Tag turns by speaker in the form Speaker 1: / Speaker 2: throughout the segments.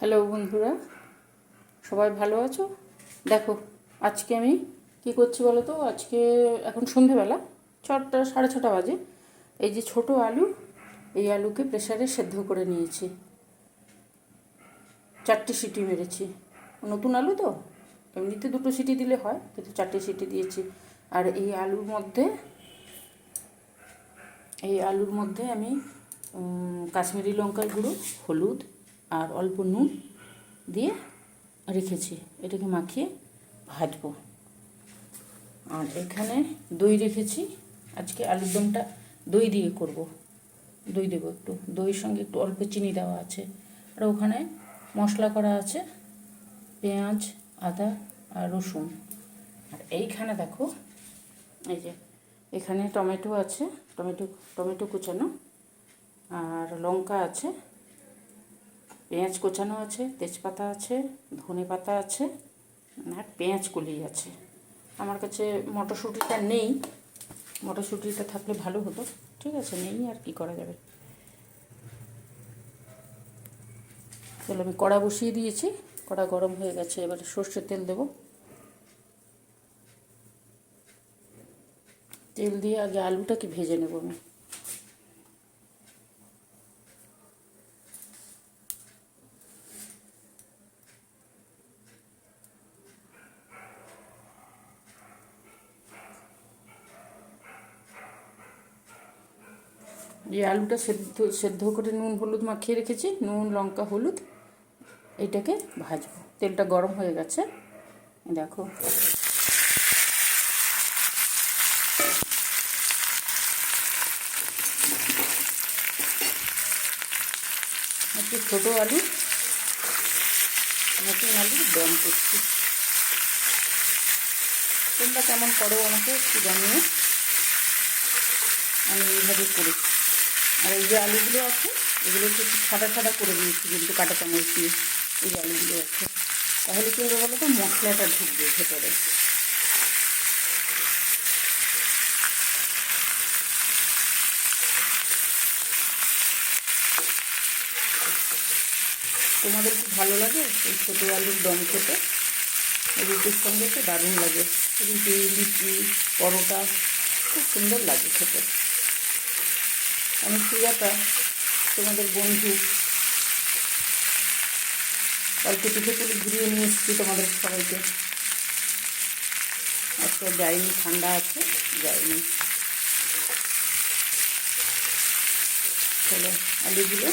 Speaker 1: Hello বন্ধুরা, সবাই ভালো আছো? দেখো, আজকে আমি কি করছি বলো তো। আজকে এখন সন্ধেবেলা 6টা, 6:30 বাজে। এই যে ছোট আলু, এই আলুকে প্রেসারে সেদ্ধ করে নিয়েছি। 4টে সিটি মেরেছি। নতুন আলু তো, এমনিতে 2টো সিটি দিলে হয়, কিন্তু 4টে সিটি দিয়েছি। আর এই আলুর মধ্যে আমি কাশ্মীরি লঙ্কার গুঁড়ো, হলুদ আর অল্প নুন দিয়ে রেখেছি। এটাকে মাখিয়ে ভাজবো। আর এখানে দই রেখেছি। আজকে আলুর দমটা দই দিয়ে করব। দই দেবো একটু, দইয়ের সঙ্গে একটু অল্প চিনি দেওয়া আছে। আর ওখানে মশলা করা আছে পেঁয়াজ, আদা আর রসুন। আর এইখানে দেখো, এই যে এখানে টমেটো আছে, টমেটো কুচানো, আর লঙ্কা আছে, পেঁয়াজ কোচানো আছে, তেজপাতা আছে, ধনে পাতা আছে, আর পেঁয়াজ কলি আছে। আমার কাছে মটরশুঁটিটা নেই, মটরশুঁটিটা থাকলে ভালো হতো। ঠিক আছে, নেই, আর কি করা যাবে। তাহলে আমি কড়া বসিয়ে দিয়েছি, কড়া গরম হয়ে গেছে। এবারে সর্ষের তেল দেব। তেল দিয়ে আগে আলুটাকে ভেজে নেব আমি। যে আলুটা সেদ্ধ সেদ্ধ করে নুন হলুদ মাখিয়ে রেখেছি, নুন লঙ্কা হলুদ, এইটাকে ভাজবো। তেলটা গরম হয়ে গেছে, দেখো। একটু ছোটো আলু, নতুন আলুর দম করছি। তোমরা কেমন করো আমাকে একটু জানিয়ে। আমি এইভাবে করি। আর এই যে আলুগুলো আছে, এগুলোকে একটু ছাড়া ছাড়া করে দিয়েছি, কিন্তু কাঁটা চামচ দিয়ে। এই যে আলুগুলো আছে, তাহলে কী হবে বলো তো, মশলাটা ঢুকবে ভেতরে। তোমাদের খুব ভালো লাগে এই ছোটো আলুর দম খেতে? রুটির সঙ্গে তো দারুণ লাগে। রুটি, লুচি, পরোটা খুব সুন্দর লাগে খেতে। আমি সুজাতা, তোমাদের বন্ধু। কালকে পিঠেপুলি ঘুরিয়ে নিয়ে এসেছি তোমাদের সবাইকে। আজকে যাইনি, ঠান্ডা আছে, যাইনি। চলো, আলুগুলো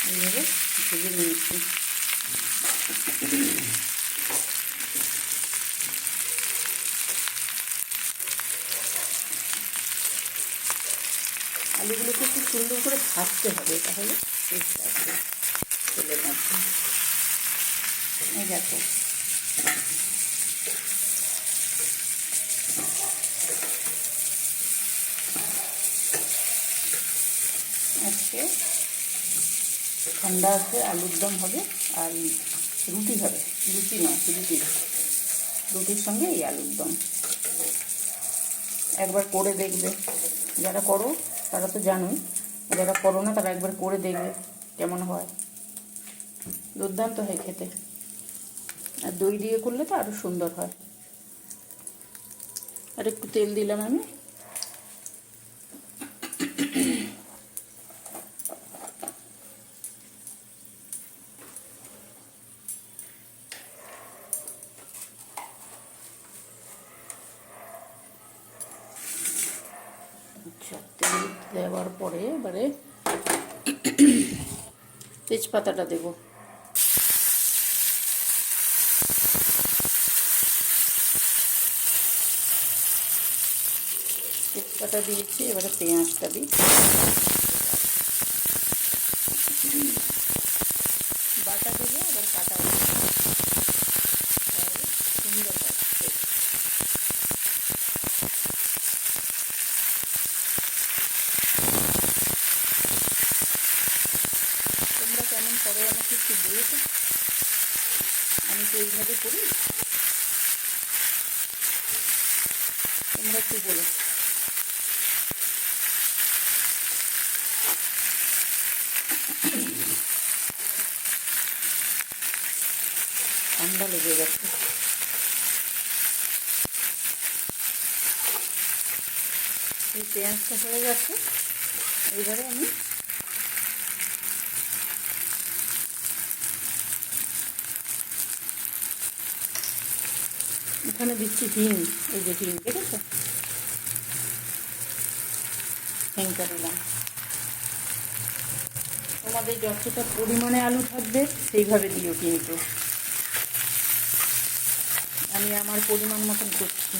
Speaker 1: এইভাবে ভেজে নিয়েছি। আলুগুলোকে খুব সুন্দর করে ভাজতে হবে, তাহলে টেস্ট আসবে তেলের মধ্যে। এই দেখো, আজকে ঠান্ডা আছে, আলুর দম হবে আর রুটি হবে। রুটি নয়, রুটির সঙ্গে এই আলুর দম। একবার করে দেখবে। যারা করো তারা তো জানোই, যারা করো না তারা একবার করে দেখবে কেমন হয়। দুর্দান্ত হয় খেতে। আর দই দিয়ে করলে তো আরও সুন্দর হয়। আর একটু তেল দিলাম আমি। আচ্ছা, তেল দেওয়ার পরে এবারে তেজপাতাটা দেবো। তেজপাতা দিয়েছি, এবারে পেঁয়াজটা দিই। বাটা দেবো, আবার কাটা দেবো, তাহলে সুন্দর হয়। তোমরা কেমন করো আমাকে একটু বলো তো। আমি তো এইভাবে করি, তোমরা একটু বলো। ঠান্ডা লেগে গেছে। এই পেঁয়াজটা হয়ে গেছে, এইবারে আমি এখানে দিচ্ছি হিং। এই যে হিং দেখেছো, হিংটা দিলাম। তোমাদের যতটা পরিমাণে আলু থাকবে সেইভাবে দিও, কিন্তু আমি আমার পরিমাণ মতন করছি,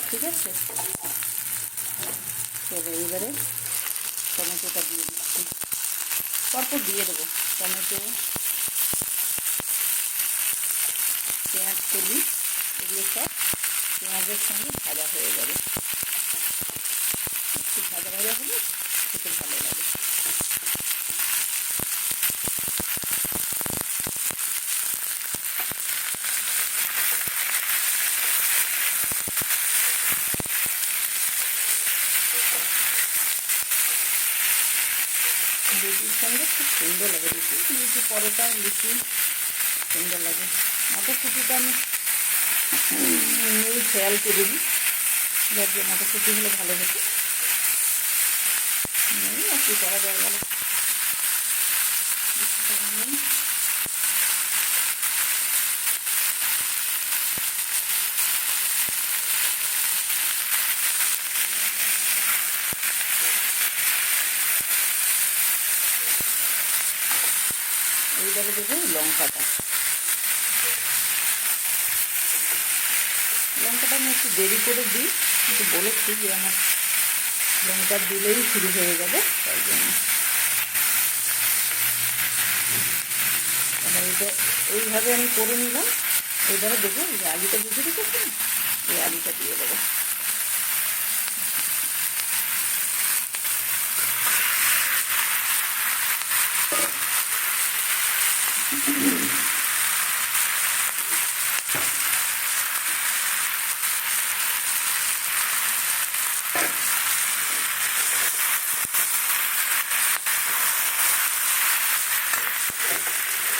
Speaker 1: ঠিক আছে? চলো এইবারে টমেটোটা দিয়ে দিচ্ছি, পরপর দিয়ে দেবো। টমেটো, পেঁয়াজ কলি, এগুলো সব পেঁয়াজের সঙ্গে ভাজা হয়ে যাবে। একটু ভাজা ভাজা হলে খেতে ভালো লাগে। লুচির সঙ্গে খুব সুন্দর লাগে, লুচি পরোটা, লুচি সুন্দর লাগে। মটরশুঁটিটা আমি এমনি খেয়াল করিনি, যার যে মটরশুঁটি হলে ভালো হতো। নেই আর কি করা যায় বলো, নেই। এইবারে দেবো লঙ্কাটা। লঙ্কাটা আমি একটু দেরি করে দিই, কিন্তু বলেছি যে আমার লঙ্কা দিলেই শুরু হয়ে যাবে, তাই জন্য। এবার এটা এইভাবে আমি করে নিলাম। এইবারে দেবো এই যে আলুটা ভেজে রেখেছি, এই আলুটা দিয়ে দেবো।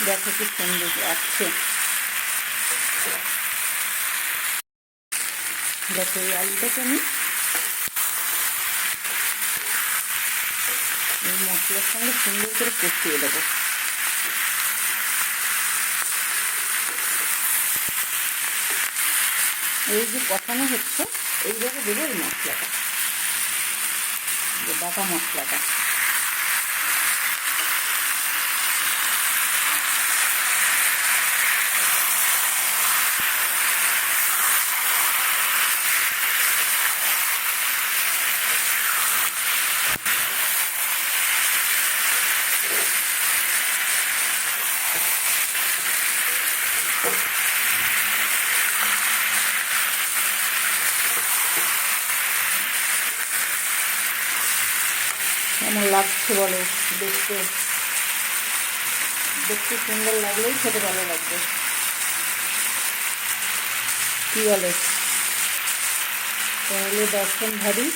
Speaker 1: দেখো কি সুন্দর লাগছে। দেখো এই আলুটাকে আমি এই মশলার সঙ্গে সুন্দর করে কষিয়ে দেবো। এই যে কষানো হচ্ছে, এইভাবে দেবো এই মশলাটা, যে বাটা মশলাটা। কেমন লাগছে বলো, দেখতে দেখতে সুন্দর লাগলেই খেতে ভালো লাগবে, কি বলে? पहले दर्शन भारी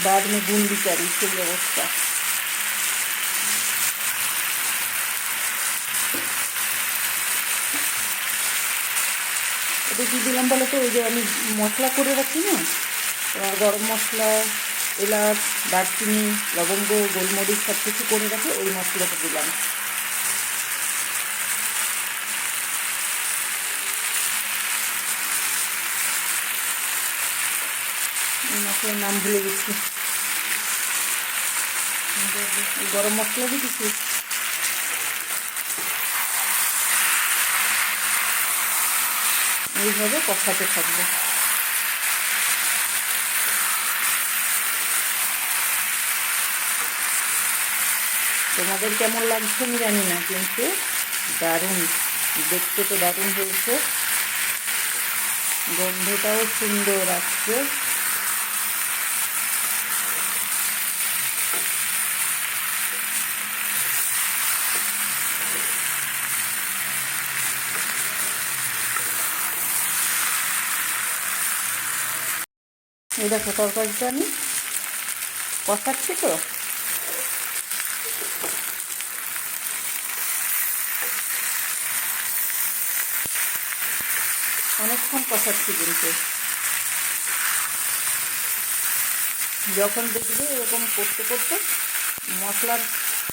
Speaker 1: बाद में गुण বিচারি, সেই অবস্থা। এটা কী দিলাম বলো তো? ওই যে আমি মশলা করে রাখি না, গরম মশলা, এলাচ, দারচিনি, লবঙ্গ, গোলমরিচ সব কিছু করে রাখি, ওই মশলাটা দিলাম। এই মশলার নাম ভুলে গেছি, গরম মশলা দিয়েছি। এইভাবে কষাতে থাকবে। তোমাদের কেমন লাগছে আমি জানি না, কিন্তু দারুণ দেখতে তো দারুণ হয়েছে, গন্ধটাও সুন্দর আসছে। এই দেখো তরকারিটা আমি কষাচ্ছি তো, অনেকক্ষণ কষাচ্ছি কিন্তু। যখন দেখবে এরকম করতে করতে মশলার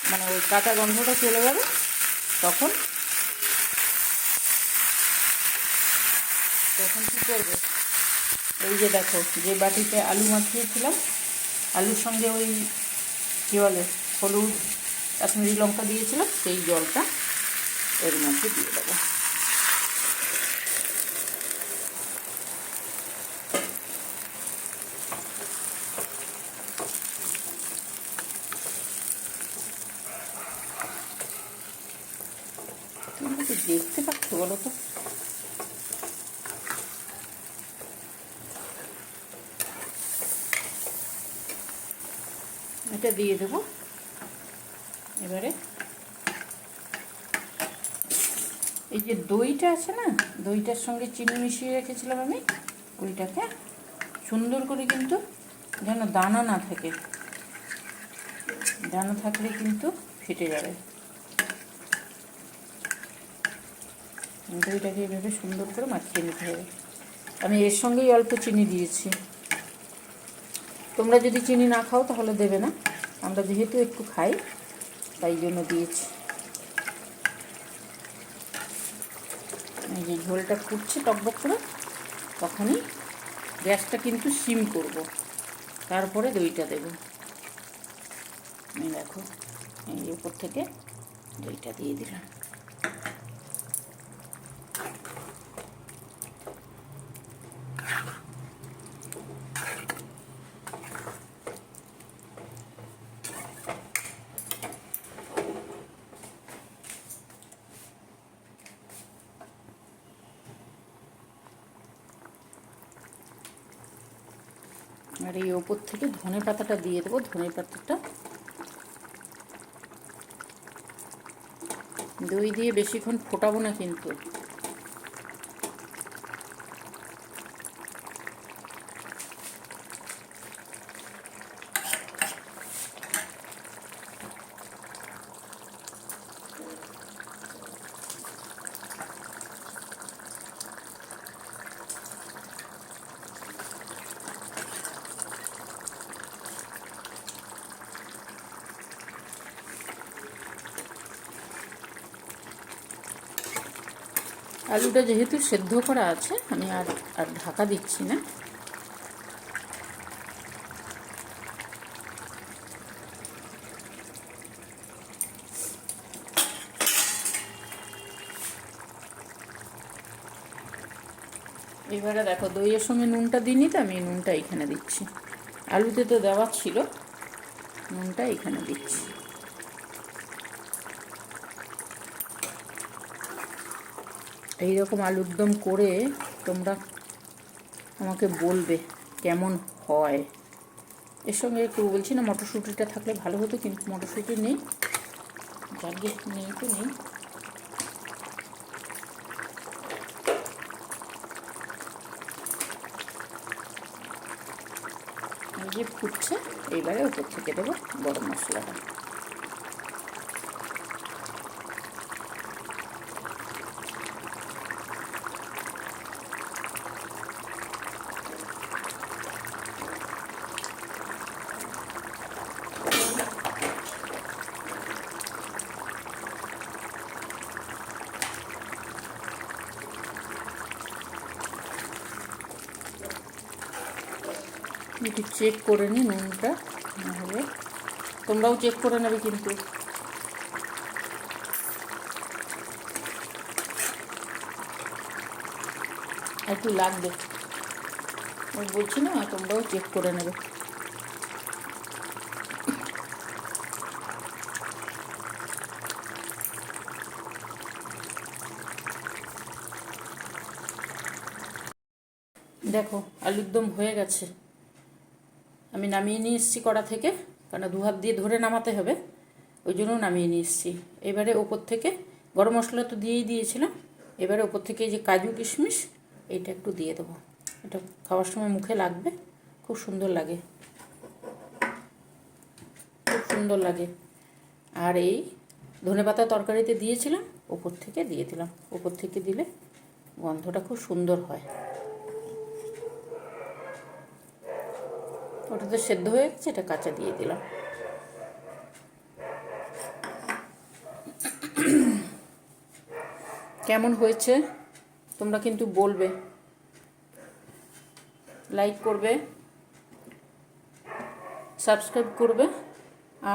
Speaker 1: মানে ওই কাঁচা গন্ধটা চলে যাবে, তখন কী করবে, এই যে দেখো যে বাটিতে আলু মাখিয়েছিলাম, আলুর সঙ্গে ওই কী বলে হলুদ কাশ্মীরি লঙ্কা দিয়েছিলাম, সেই জলটা এর মধ্যে দিয়ে দেবো। তুমি কি দেখতে পাচ্ছ বলো তো? এটা দিয়ে দেবো। এবারে এই যে দইটা আছে না, দইটার সঙ্গে চিনি মিশিয়ে রেখেছিলাম আমি, ওইটাকে সুন্দর করে কিন্তু যেন দানা না থাকে, দানা থাকলে কিন্তু ফেটে যাবে। দইটাকে এইভাবে সুন্দর করে মাখিয়ে নিতে হবে। আমি এর সঙ্গেই অল্প চিনি দিয়েছি, তোমরা যদি চিনি না খাও তাহলে দেবে না, আমরা যেহেতু একটু খাই তাই জন্য দিয়েছি। এই যে ঝোলটা ফুটছে টকবক করে, তখনই গ্যাসটা কিন্তু সিম করব, তারপরে দইটা দেব। এই দেখো, এই উপর থেকে দইটা দিয়ে দিলাম। আর এই ওপর থেকে ধনে পাতাটা দিয়ে দেবো। ধনে পাতাটা দই দিয়ে বেশিক্ষণ ফোটাবো না কিন্তু, আলুটা যেহেতু সেদ্ধ করা আছে আমি আর ঢাকা দিচ্ছি না। এবারে দেখো দইয়ের সঙ্গে নুনটা দিইনি তো, আমি নুনটা এখানে দিচ্ছি। আলুতে তো দেওয়া ছিল, নুনটা এখানে দিচ্ছি। এইরকম আলুর দম করে তোমরা আমাকে বলবে কেমন হয়। এর সঙ্গে একটু বলছি না মটরশুঁটিটা থাকলে ভালো হতো, কিন্তু মটরশুঁটি নেই, যাকে নেই তো নেই। এই যে ফুটছে, এইবারে ওপর থেকে দেবো গরম মশলাটা। একটু চেক করে নিই নুনটা, নাহলে তোমরাও চেক করে নেবে কিন্তু। একটু লাগবে, আমি বলছি না, তোমরাও চেক করে নেবে। দেখো আলুর দম হয়ে গেছে, আমি নামিয়ে নিয়ে এসেছি কড়া থেকে, কারণ দু হাত দিয়ে ধরে নামাতে হবে, ওই জন্য নামিয়ে নিয়ে এসেছি। এবারে ওপর থেকে গরম মশলা তো দিয়েই দিয়েছিলাম, এবারে ওপর থেকে এই যে কাজু কিশমিশ এইটা একটু দিয়ে দেবো। এটা খাওয়ার সময় মুখে লাগবে, খুব সুন্দর লাগে, খুব সুন্দর লাগে। আর এই ধনেপাতা তরকারিতে দিয়েছিলাম, ওপর থেকে দিয়ে দিলাম। ওপর থেকে দিলে গন্ধটা খুব সুন্দর হয়। ওটা তো সেদ্ধ হয়ে গেছে, এটা কাঁচা দিয়ে দিলাম। কেমন হয়েছে তোমরা কিন্তু বলবে, লাইক করবে, সাবস্ক্রাইব করবে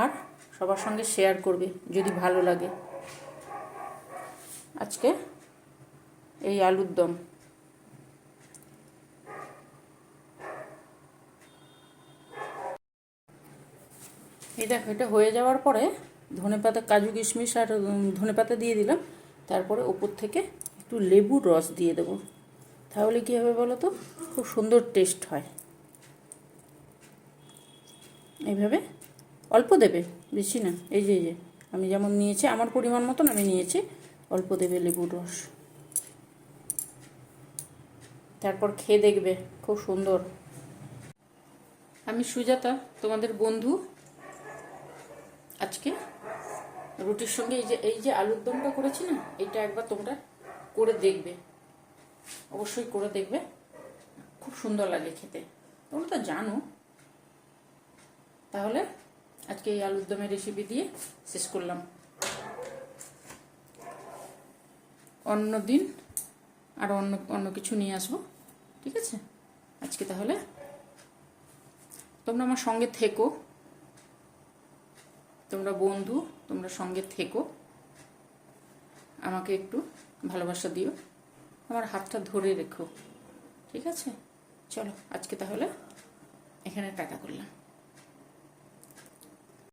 Speaker 1: আর সবার সঙ্গে শেয়ার করবে যদি ভালো লাগে। আজকে এই আলুর দম। এই দেখো, এটা হয়ে যাওয়ার পরে ধনেপাতা, কাজু কিশমিশ আর ধনেপাতা দিয়ে দিলাম। তারপরে ওপর থেকে একটু লেবুর রস দিয়ে দেবো। তাহলে কী হবে বলো তো, খুব সুন্দর টেস্ট হয়। এইভাবে অল্প দেবে, বেশি না। এই যে আমি যেমন নিয়েছি, আমার পরিমাণ মতন আমি নিয়েছি, অল্প দেবে লেবুর রস। তারপর খেয়ে দেখবে, খুব সুন্দর। আমি সুজাতা, তোমাদের বন্ধু। আজকে রুটির সঙ্গে এই যে আলুর দমটা করেছি না, এটা একবার তোমরা করে দেখবে, অবশ্যই করে দেখবে। খুব সুন্দর লাগে খেতে, তোমরা তো জানো। তাহলে আজকে এই আলুর দমের রেসিপি দিয়ে শেষ করলাম। অন্য দিন আর অন্য কিছু নিয়ে আসবো, ঠিক আছে? আজকে তাহলে তোমরা আমার সঙ্গে থেকো, তোমরা বন্ধু, তোমরা সঙ্গে থেকো, আমাকে একটু ভালোবাসা দিও, আমার হাতটা ধরে রেখো, ঠিক আছে? চলো আজকে তাহলে এখানে টাটা করলাম।